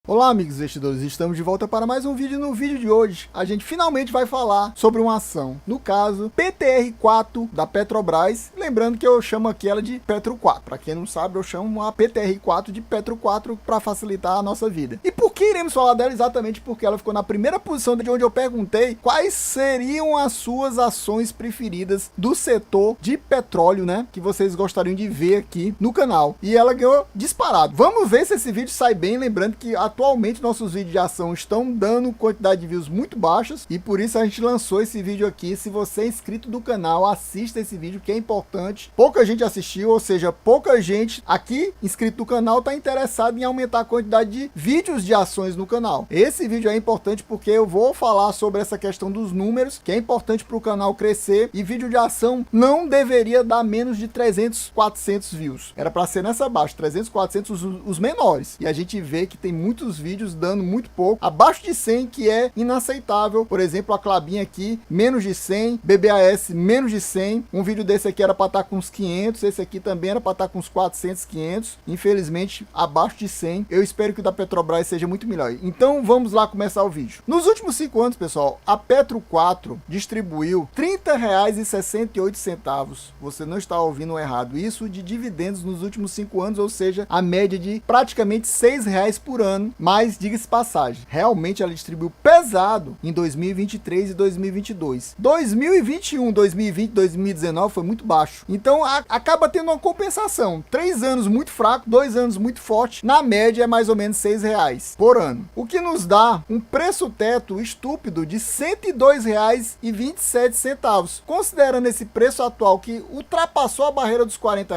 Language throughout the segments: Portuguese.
Olá amigos investidores, estamos de volta para mais um vídeo. No vídeo de hoje a gente finalmente vai falar sobre uma ação, no caso PTR4 da Petrobras, lembrando que eu chamo aqui ela de Petro 4, para quem não sabe eu chamo a PTR4 de Petro 4 para facilitar a nossa vida. E por que iremos falar dela? Exatamente porque ela ficou na primeira posição de onde eu perguntei quais seriam as suas ações preferidas do setor de petróleo, né, que vocês gostariam de ver aqui no canal, e ela ganhou disparado. Vamos ver se esse vídeo sai bem, lembrando que atualmente nossos vídeos de ação estão dando quantidade de views muito baixas e por isso a gente lançou esse vídeo aqui. Se você é inscrito do canal, assista esse vídeo que é importante. Pouca gente assistiu, ou seja, pouca gente aqui inscrito do canal está interessado em aumentar a quantidade de vídeos de ações no canal. Esse vídeo é importante porque eu vou falar sobre essa questão dos números, que é importante para o canal crescer, e vídeo de ação não deveria dar menos de 300, 400 views. Era para ser nessa baixa, 300, 400 os menores. E a gente vê que tem muitos vídeos dando muito pouco, abaixo de 100, que é inaceitável. Por exemplo, a Clabin aqui, menos de 100, BBAS, menos de 100. Um vídeo desse aqui era para estar com uns 500, esse aqui também era para estar com uns 400, 500. Infelizmente, abaixo de 100. Eu espero que o da Petrobras seja muito melhor. Então, vamos lá começar o vídeo. Nos últimos 5 anos, pessoal, a Petro 4 distribuiu R$ 30,68. Você não está ouvindo errado. Isso de dividendos nos últimos 5 anos, ou seja, a média de praticamente R$ 6 por ano. Mas, diga-se passagem, realmente ela distribuiu pesado em 2023 e 2022. 2021, 2020, 2019 foi muito baixo. Então, acaba tendo uma compensação. 3 anos muito fraco, 2 anos muito forte. Na média, é mais ou menos R$ 6 por ano. O que nos dá um preço teto estúpido de R$ 102,27. Considerando esse preço atual que ultrapassou a barreira dos R$ 40,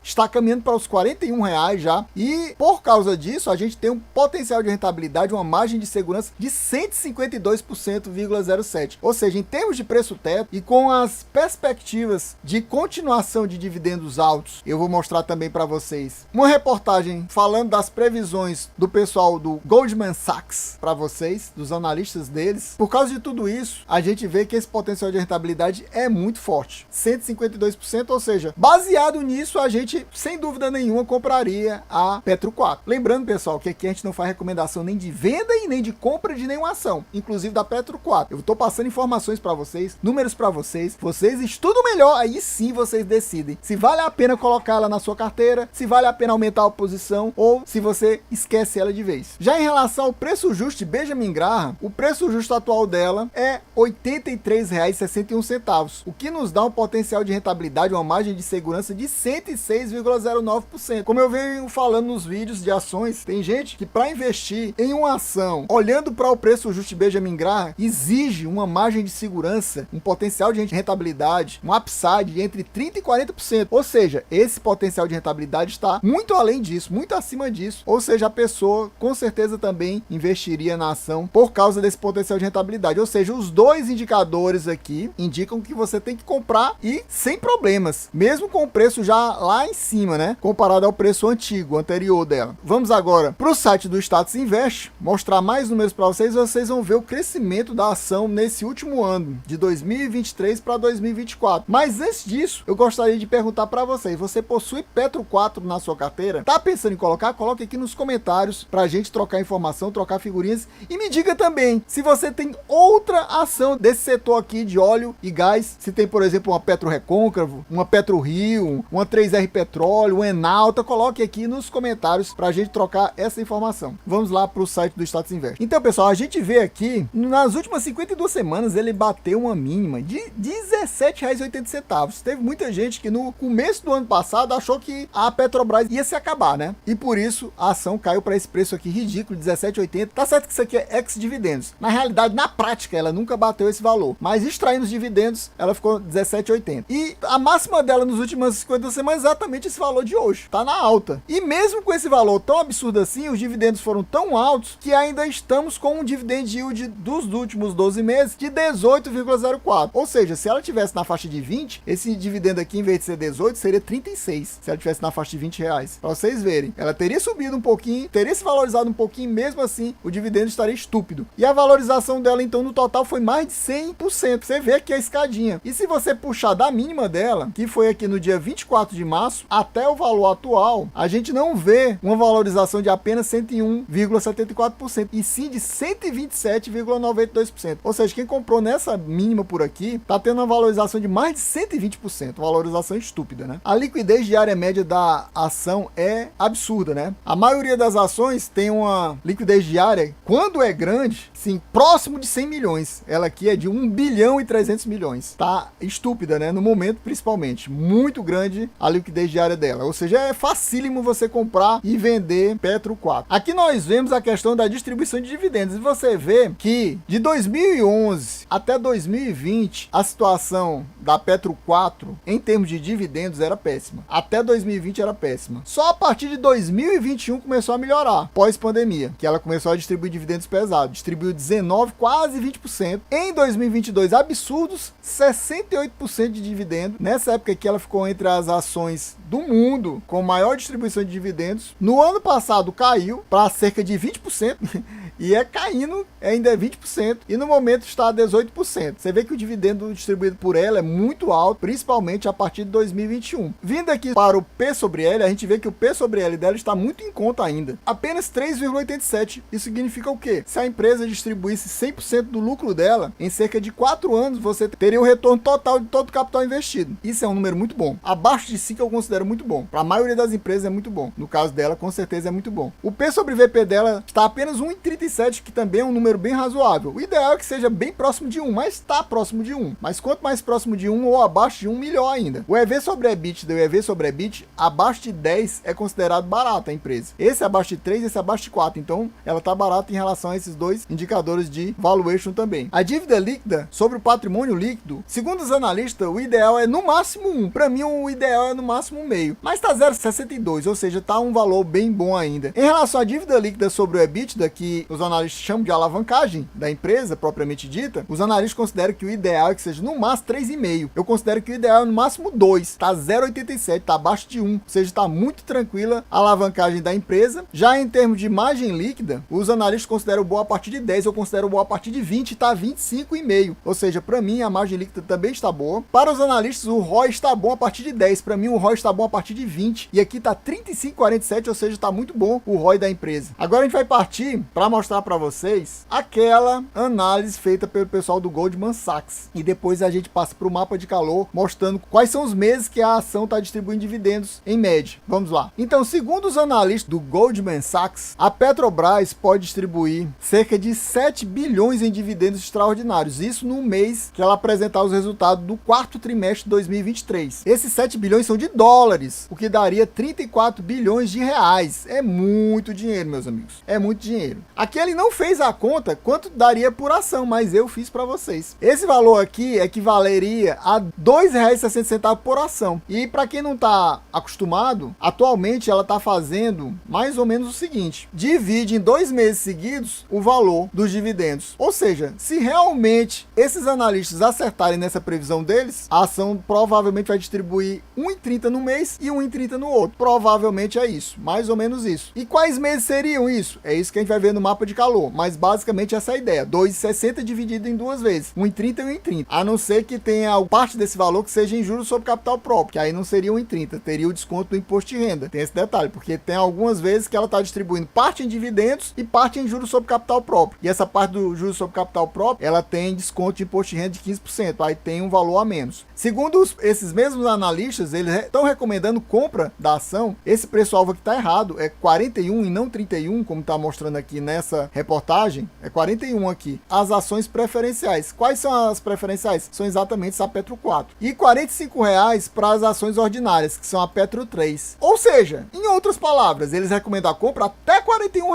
está caminhando para os R$ 41 já. E, por causa disso, a gente tem um potencial de rentabilidade, uma margem de segurança de 152,07%. Ou seja, em termos de preço teto e com as perspectivas de continuação de dividendos altos, eu vou mostrar também para vocês uma reportagem falando das previsões do pessoal do Goldman Sachs para vocês, dos analistas deles. Por causa de tudo isso, a gente vê que esse potencial de rentabilidade é muito forte, 152%, ou seja, baseado nisso, a gente, sem dúvida nenhuma, compraria a Petro 4. Lembrando, pessoal, que aqui a gente não faz recomendação nem de venda e nem de compra de nenhuma ação, inclusive da Petro 4. Eu estou passando informações para vocês, números para vocês, vocês estudam melhor, aí sim vocês decidem se vale a pena colocar ela na sua carteira, se vale a pena aumentar a posição ou se você esquece ela de vez. Já em relação ao preço justo de Benjamin Graham, o preço justo atual dela é R$ 83,61, o que nos dá um potencial de rentabilidade, uma margem de segurança de 106,09%. Como eu venho falando nos vídeos de ações, tem gente que para investir em uma ação, olhando para o preço justo de Benjamin Graham, exige uma margem de segurança, um potencial de rentabilidade, um upside de entre 30% e 40%. Ou seja, esse potencial de rentabilidade está muito além disso, muito acima disso. Ou seja, a pessoa com certeza também investiria na ação por causa desse potencial de rentabilidade. Ou seja, os dois indicadores aqui indicam que você tem que comprar e sem problemas, mesmo com o preço já lá em cima, né? Comparado ao preço anterior dela. Vamos agora para o site do Status Invest, mostrar mais números para vocês. Vocês vão ver o crescimento da ação nesse último ano, de 2023 para 2024. Mas antes disso, eu gostaria de perguntar para vocês, você possui Petro 4 na sua carteira? Tá pensando em colocar? Coloque aqui nos comentários para a gente trocar informação, trocar figurinhas, e me diga também se você tem outra ação desse setor aqui de óleo e gás, se tem, por exemplo, uma Petro Recôncavo, uma Petro Rio, uma 3R Petróleo, uma Enalta. Coloque aqui nos comentários para a gente trocar essa informação. Vamos lá para o site do Status Invest. Então, pessoal, a gente vê aqui, nas últimas 52 semanas, ele bateu uma mínima de R$ 17,80. Teve muita gente que no começo do ano passado achou que a Petrobras ia se acabar, né? E por isso a ação caiu para esse preço aqui ridículo, de 17,80. Tá certo que isso aqui é ex-dividendos. Na realidade, na prática, ela nunca bateu esse valor. Mas extraindo os dividendos, ela ficou 17,80. E a máxima dela nos últimos 50 semanas é exatamente esse valor de hoje. Tá na alta. E mesmo com esse valor tão absurdo assim, os dividendos foram tão altos que ainda estamos com um dividend yield dos últimos 12 meses de 18,04. Ou seja, se ela tivesse na faixa de 20, esse dividendo aqui, em vez de ser 18, seria 36. Se ela tivesse na faixa de R$ 20. Para vocês verem, ela teria subido um pouquinho, teria se valorizado um pouquinho, mesmo assim, o dividendo estaria estúpido. E a valorização dela, então, no total foi mais de 100%. Você vê aqui a escadinha. E se você puxar da mínima dela, que foi aqui no dia 24 de março, até o valor atual, a gente não vê uma valorização de apenas 101 91,74%, e sim de 127,92%. Ou seja, quem comprou nessa mínima por aqui tá tendo uma valorização de mais de 120%, valorização estúpida, né? A liquidez diária média da ação é absurda, né? A maioria das ações tem uma liquidez diária, quando é grande, sim, próximo de 100 milhões. Ela aqui é de 1 bilhão e 300 milhões. Tá estúpida, né? No momento, principalmente. Muito grande a liquidez diária dela. Ou seja, é facílimo você comprar e vender Petro 4. Aqui nós vemos a questão da distribuição de dividendos. E você vê que de 2011 até 2020, a situação da Petro 4, em termos de dividendos, era péssima. Até 2020 era péssima. Só a partir de 2021 começou a melhorar, pós-pandemia, que ela começou a distribuir dividendos pesados. Distribuiu 19, quase 20%. Em 2022, absurdos, 68% de dividendo. Nessa época que ela ficou entre as ações do mundo com maior distribuição de dividendos. No ano passado caiu para cerca de 20%. E é caindo, ainda é 20%, e no momento está a 18%. Você vê que o dividendo distribuído por ela é muito alto, principalmente a partir de 2021. Vindo aqui para o P sobre L, a gente vê que o P sobre L dela está muito em conta ainda. Apenas 3,87. Isso significa o quê? Se a empresa distribuísse 100% do lucro dela, em cerca de 4 anos, você teria o retorno total de todo o capital investido. Isso é um número muito bom. Abaixo de 5 eu considero muito bom. Para a maioria das empresas é muito bom. No caso dela, com certeza é muito bom. O P sobre VP dela está apenas 1,37, que também é um número bem razoável. O ideal é que seja bem próximo de 1, mas está próximo de 1. Mas quanto mais próximo de 1 ou abaixo de 1, melhor ainda. O EV sobre EBITDA e o EV sobre EBIT, abaixo de 10 é considerado barato a empresa. Esse é abaixo de 3, esse é abaixo de 4. Então, ela está barata em relação a esses dois indicadores de valuation também. A dívida líquida sobre o patrimônio líquido, segundo os analistas, o ideal é no máximo 1. Para mim, o ideal é no máximo 0,5. Mas está 0,62, ou seja, está um valor bem bom ainda. Em relação à dívida líquida sobre o EBITDA, que os analistas chamam de alavancagem da empresa, propriamente dita, os analistas consideram que o ideal é que seja no máximo 3,5. Eu considero que o ideal é no máximo 2, está 0,87, está abaixo de 1, ou seja, está muito tranquila a alavancagem da empresa. Já em termos de margem líquida, os analistas consideram boa a partir de 10, eu considero boa a partir de 20, está 25,5, ou seja, para mim a margem líquida também está boa. Para os analistas, o ROI está bom a partir de 10, para mim o ROI está bom a partir de 20, e aqui está 35,47, ou seja, está muito bom o ROI da empresa. Agora a gente vai partir para mostrar para vocês aquela análise feita pelo pessoal do Goldman Sachs, e depois a gente passa para o mapa de calor mostrando quais são os meses que a ação está distribuindo dividendos em média. Vamos lá. Então, segundo os analistas do Goldman Sachs, a Petrobras pode distribuir cerca de 7 bilhões em dividendos extraordinários, isso no mês que ela apresentar os resultados do quarto trimestre de 2023. Esses 7 bilhões são de dólares, o que daria 34 bilhões de reais. É muito dinheiro, meus amigos. É muito dinheiro. Aqui ele não fez a conta quanto daria por ação, mas eu fiz para vocês. Esse valor aqui equivaleria a R$ 2,60 por ação. E para quem não está acostumado, atualmente ela está fazendo mais ou menos o seguinte: divide em 2 meses seguidos o valor dos dividendos. Ou seja, se realmente esses analistas acertarem nessa previsão deles, a ação provavelmente vai distribuir 1,30 no mês e 1,30 no outro. Provavelmente é isso, mais ou menos isso. E quais meses seriam isso? É isso que a gente vai ver no mapa de calor, mas basicamente essa é a ideia: 2,60 dividido em 2 vezes, 1,30 e 1,30. A não ser que tenha parte desse valor que seja em juros sobre capital próprio, que aí não seria 1,30, teria o desconto do imposto de renda. Tem esse detalhe, porque tem algumas vezes que ela está distribuindo parte em dividendos e parte em juros sobre capital próprio. E essa parte do juros sobre capital próprio, ela tem desconto de imposto de renda de 15%, aí tem um valor a menos. Segundo esses mesmos analistas, eles estão recomendando compra da ação. Esse preço-alvo aqui está errado, é 41 e não 31, como está mostrando aqui nessa reportagem, é 41 aqui. As ações preferenciais. Quais são as preferenciais? São exatamente a Petro 4. E R$ 45 para as ações ordinárias, que são a Petro 3. Ou seja, em outras palavras, eles recomendam a compra até R$ 41.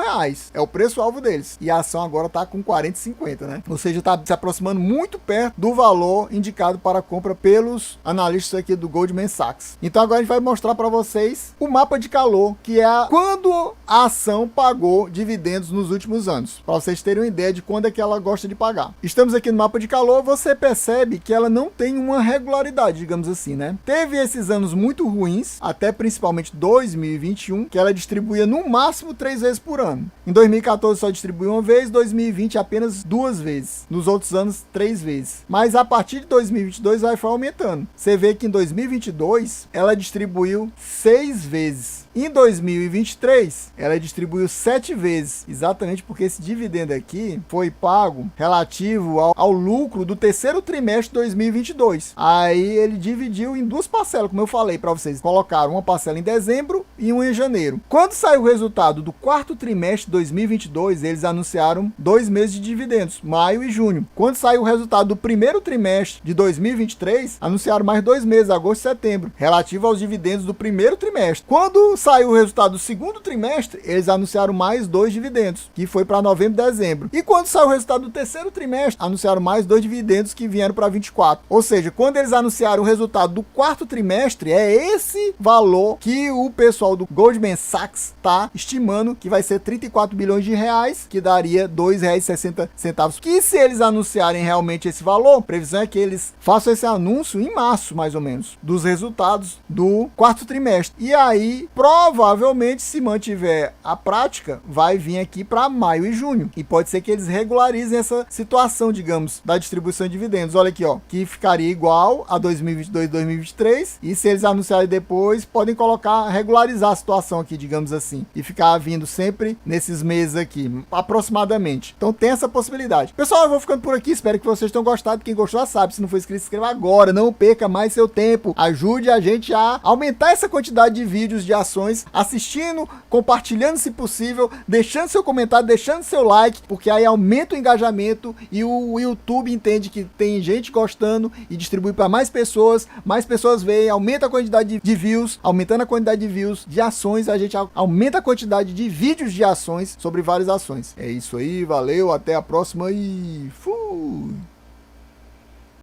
É o preço-alvo deles. E a ação agora está com 40,50, né? Ou seja, está se aproximando muito perto do valor indicado para a compra pelos analistas aqui do Goldman Sachs. Então agora a gente vai mostrar para vocês o mapa de calor, que é quando a ação pagou dividendos nos últimos anos, para vocês terem uma ideia de quando é que ela gosta de pagar. Estamos aqui no mapa de calor, você percebe que ela não tem uma regularidade, digamos assim, né? Teve esses anos muito ruins, até principalmente 2021, que ela distribuía no máximo 3 vezes por ano. Em 2014 só distribuiu uma vez, 2020 apenas 2 vezes. Nos outros anos, 3 vezes. Mas a partir de 2022 vai aumentando. Você vê que em 2022 ela distribuiu 6 vezes. Em 2023, ela distribuiu 7 vezes, exatamente porque esse dividendo aqui foi pago relativo ao lucro do terceiro trimestre de 2022. Aí ele dividiu em 2 parcelas, como eu falei para vocês. Colocaram uma parcela em dezembro e uma em janeiro. Quando saiu o resultado do quarto trimestre de 2022, eles anunciaram 2 meses de dividendos, maio e junho. Quando saiu o resultado do primeiro trimestre de 2023, anunciaram mais 2 meses, agosto e setembro, relativo aos dividendos do primeiro trimestre. Quando saiu o resultado do segundo trimestre, eles anunciaram mais 2 dividendos, que foi para novembro e dezembro. E quando saiu o resultado do terceiro trimestre, anunciaram mais 2 dividendos que vieram para 24. Ou seja, quando eles anunciaram o resultado do quarto trimestre, é esse valor que o pessoal do Goldman Sachs está estimando que vai ser 34 bilhões de reais, que daria R$ 2,60. Que se eles anunciarem realmente esse valor, a previsão é que eles façam esse anúncio em março, mais ou menos, dos resultados do quarto trimestre. E aí, provavelmente, se mantiver a prática, vai vir aqui para maio e junho. E pode ser que eles regularizem essa situação, digamos, da distribuição de dividendos. Olha aqui, ó, que ficaria igual a 2022 e 2023. E se eles anunciarem depois, podem colocar, regularizar a situação aqui, digamos assim, e ficar vindo sempre nesses meses aqui, aproximadamente. Então tem essa possibilidade. Pessoal, eu vou ficando por aqui, espero que vocês tenham gostado. Quem gostou já sabe, se não for inscrito, se inscreva agora, não perca mais seu tempo, ajude a gente a aumentar essa quantidade de vídeos de ações, assistindo, compartilhando se possível, deixando seu comentário, deixando seu like, porque aí aumenta o engajamento e o YouTube entende que tem gente gostando e distribui para mais pessoas veem, aumenta a quantidade de views, aumentando a quantidade de views de ações, a gente aumenta a quantidade de vídeos de ações sobre várias ações. É isso aí, valeu, até a próxima e fui!